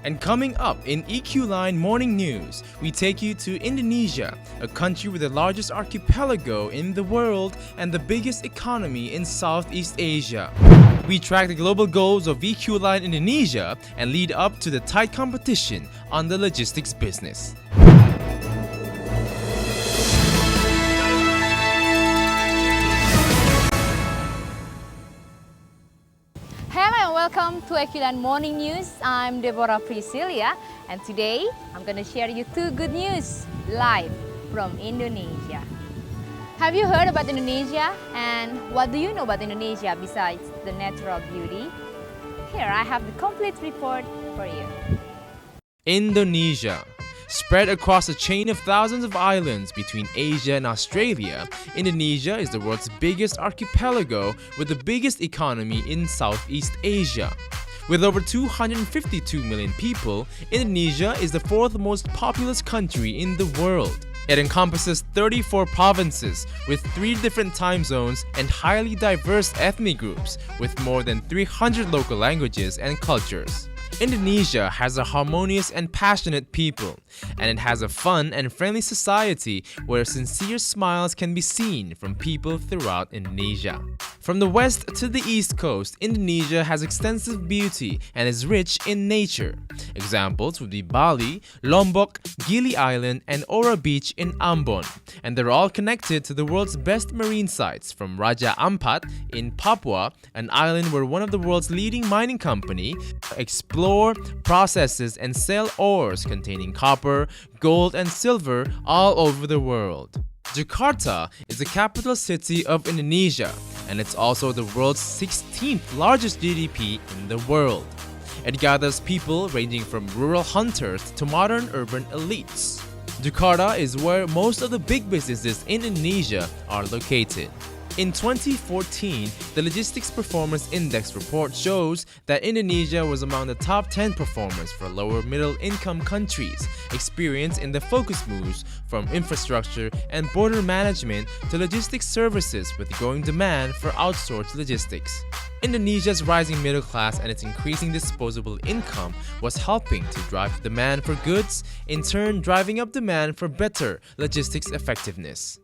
And coming up in Eculine Morning News, we take you to Indonesia, a country with the largest archipelago in the world and the biggest economy in Southeast Asia. We track the global goals of Eculine Indonesia and lead up to the tight competition on the logistics business. Hello and welcome to Eculine Morning News. I'm Deborah Priscilia, and today I'm going to share you two good news live from Indonesia. Have you heard about Indonesia, and what do you know about Indonesia besides the natural beauty? Here I have the complete report for you. Indonesia. Spread across a chain of thousands of islands between Asia and Australia, Indonesia is the world's biggest archipelago with the biggest economy in Southeast Asia. With over 252 million people, Indonesia is the fourth most populous country in the world. It encompasses 34 provinces with 3 different time zones and highly diverse ethnic groups with more than 300 local languages and cultures. Indonesia has a harmonious and passionate people, and it has a fun and friendly society where sincere smiles can be seen from people throughout Indonesia. From the west to the east coast, Indonesia has extensive beauty and is rich in nature. Examples would be Bali, Lombok, Gili Island, and Ora Beach in Ambon, and they're all connected to the world's best marine sites, from Raja Ampat in Papua, an island where one of the world's leading mining company explore, processes, and sell ores containing copper, gold, and silver all over the world. Jakarta is the capital city of Indonesia, and it's also the world's 16th largest GDP in the world. It gathers people ranging from rural hunters to modern urban elites. Jakarta is where most of the big businesses in Indonesia are located. In 2014, the Logistics Performance Index report shows that Indonesia was among the top 10 performers for lower middle-income countries, experienced in the focus moves from infrastructure and border management to logistics services with growing demand for outsourced logistics. Indonesia's rising middle class and its increasing disposable income was helping to drive demand for goods, in turn driving up demand for better logistics effectiveness.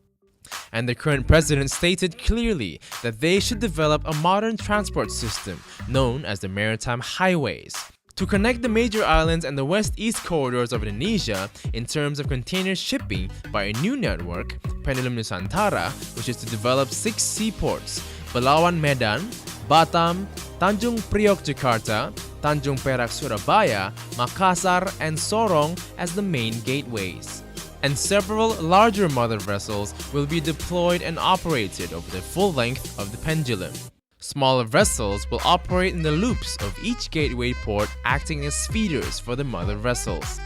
And the current president stated clearly that they should develop a modern transport system known as the maritime highways to connect the major islands and the west-east corridors of Indonesia in terms of container shipping by a new network, Pendulum Nusantara, which is to develop 6 seaports: Belawan Medan, Batam, Tanjung Priok Jakarta, Tanjung Perak Surabaya, Makassar, and Sorong as the main gateways. And several larger mother vessels will be deployed and operated over the full length of the pendulum. Smaller vessels will operate in the loops of each gateway port, acting as feeders for the mother vessels.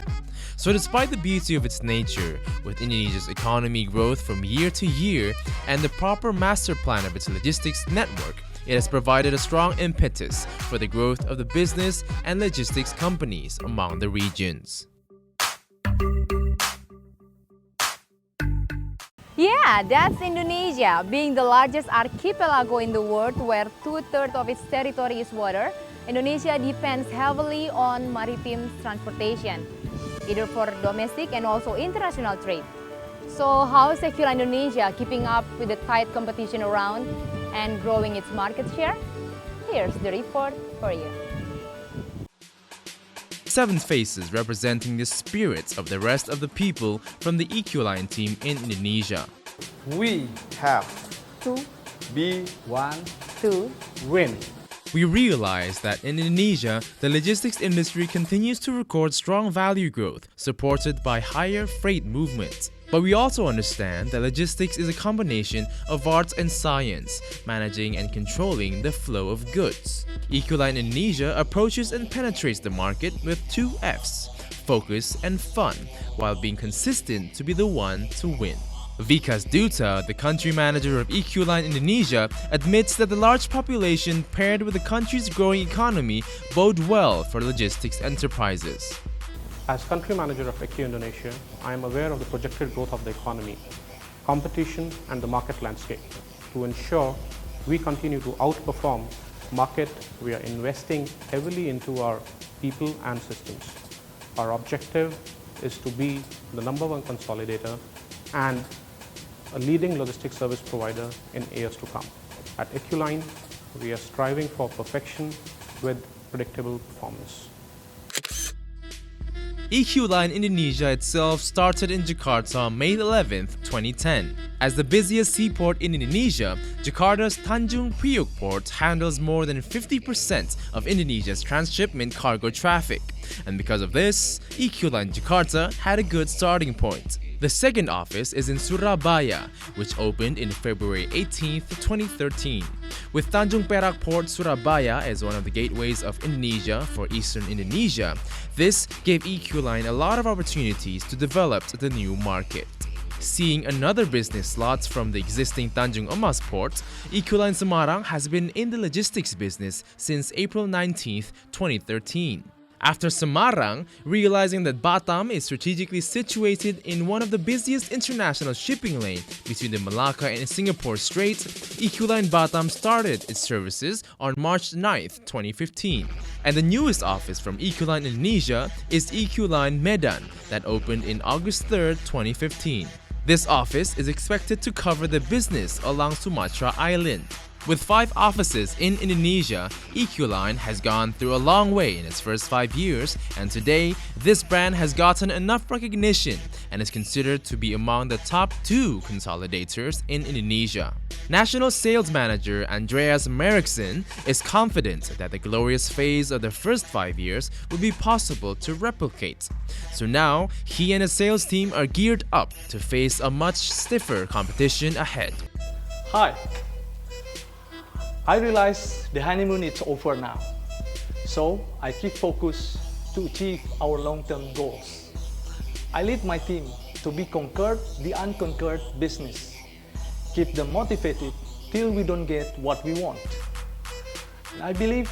So despite the beauty of its nature, with Indonesia's economy growth from year to year and the proper master plan of its logistics network, it has provided a strong impetus for the growth of the business and logistics companies among the regions. Yeah, that's Indonesia, being the largest archipelago in the world where 2/3 of its territory is water. Indonesia depends heavily on maritime transportation, either for domestic and also international trade. So how is Eculine Indonesia keeping up with the tight competition around and growing its market share? Here's the report for you. 7 faces representing the spirits of the rest of the people from the Eculine team in Indonesia. We have To, be One, to, win. We realize that in Indonesia, the logistics industry continues to record strong value growth, supported by higher freight movements. But we also understand that logistics is a combination of arts and science, managing and controlling the flow of goods. Eculine Indonesia approaches and penetrates the market with 2 F's, focus and fun, while being consistent to be the one to win. Vikas Duta, the country manager of Eculine Indonesia, admits that the large population paired with the country's growing economy bode well for logistics enterprises. As country manager of Eculine Indonesia, I am aware of the projected growth of the economy, competition and the market landscape. To ensure we continue to outperform market, we are investing heavily into our people and systems. Our objective is to be the #1 consolidator and a leading logistics service provider in years to come. At Eculine, we are striving for perfection with predictable performance. Eculine Indonesia itself started in Jakarta on May 11, 2010. As the busiest seaport in Indonesia, Jakarta's Tanjung Priok port handles more than 50% of Indonesia's transshipment cargo traffic. And because of this, Eculine Jakarta had a good starting point. The second office is in Surabaya, which opened in February 18, 2013. With Tanjung Perak Port Surabaya as one of the gateways of Indonesia for Eastern Indonesia, this gave Eculine a lot of opportunities to develop the new market. Seeing another business slot from the existing Tanjung Emas port, Eculine Semarang has been in the logistics business since April 19, 2013. After Semarang, realizing that Batam is strategically situated in one of the busiest international shipping lanes between the Malacca and Singapore Strait, Eculine Batam started its services on March 9, 2015. And the newest office from Eculine Indonesia is Eculine Medan that opened in August 3, 2015. This office is expected to cover the business along Sumatra Island. With 5 offices in Indonesia, Eculine has gone through a long way in its first 5 years, and today, this brand has gotten enough recognition and is considered to be among the top 2 consolidators in Indonesia. National Sales Manager Andreas Merrickson is confident that the glorious phase of the first 5 years will be possible to replicate. So now, he and his sales team are geared up to face a much stiffer competition ahead. Hi. I realize the honeymoon is over now, so I keep focused to achieve our long-term goals. I lead my team to be conquered the unconquered business, keep them motivated till we don't get what we want. And I believe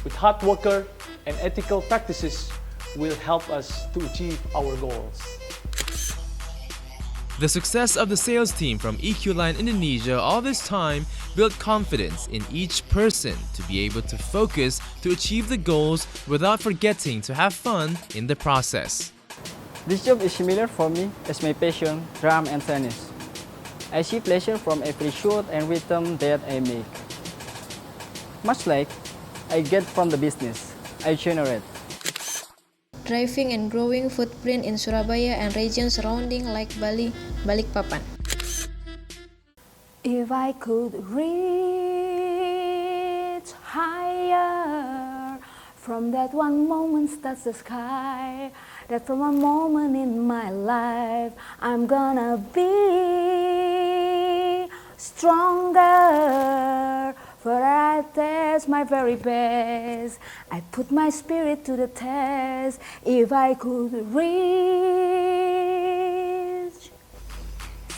with hard worker and ethical practices will help us to achieve our goals. The success of the sales team from Eculine Indonesia all this time built confidence in each person to be able to focus to achieve the goals without forgetting to have fun in the process. This job is similar for me as my passion, drum and tennis. I see pleasure from every shot and rhythm that I make. Much like I get from the business I generate. Driving and growing footprint in Surabaya and regions surrounding like Bali, Balikpapan. If I could reach higher, from that one moment touch the sky, that from a moment in my life, I'm gonna be stronger. For I test my very best, I put my spirit to the test. If I could reach.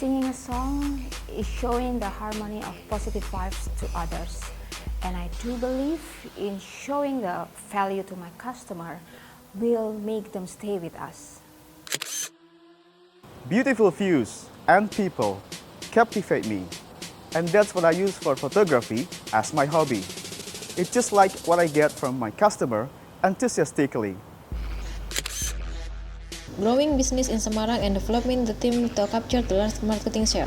Singing a song is showing the harmony of positive vibes to others. And I do believe in showing the value to my customer will make them stay with us. Beautiful views and people captivate me. And that's what I use for photography as my hobby. It's just like what I get from my customer enthusiastically. Growing business in Semarang and developing the team to capture the large marketing share.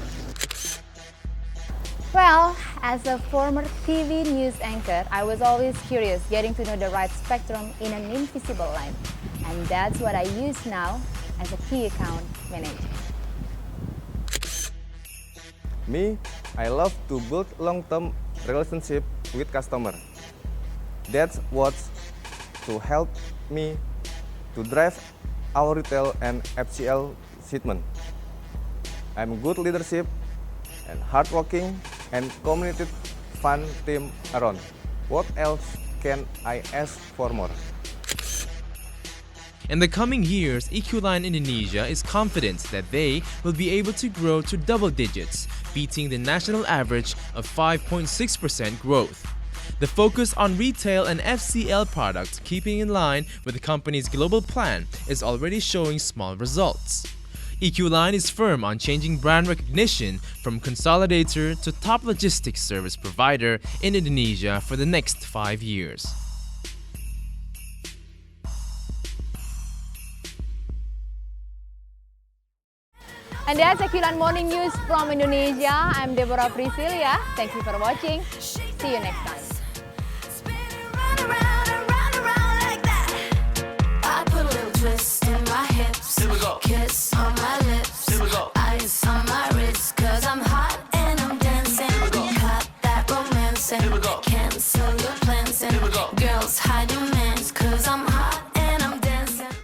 Well, as a former TV news anchor, I was always curious getting to know the right spectrum in an invisible line. And that's what I use now as a key account manager. Me, I love to build long-term relationship with customer. That's what's to help me to drive our retail and FCL shipment. I'm good leadership and hardworking and community fun team around. What else can I ask for more? In the coming years, Eculine Indonesia is confident that they will be able to grow to double digits, beating the national average of 5.6% growth. The focus on retail and FCL products, keeping in line with the company's global plan, is already showing small results. Eculine is firm on changing brand recognition from consolidator to top logistics service provider in Indonesia for the next 5 years. And that's Eculine Morning News from Indonesia. I'm Deborah Priscilia. Thank you for watching. See you next time. I put a little twist in my hips, kiss on my lips, ice on my wrist, 'cause I'm hot and I'm dancing. Cut that romance and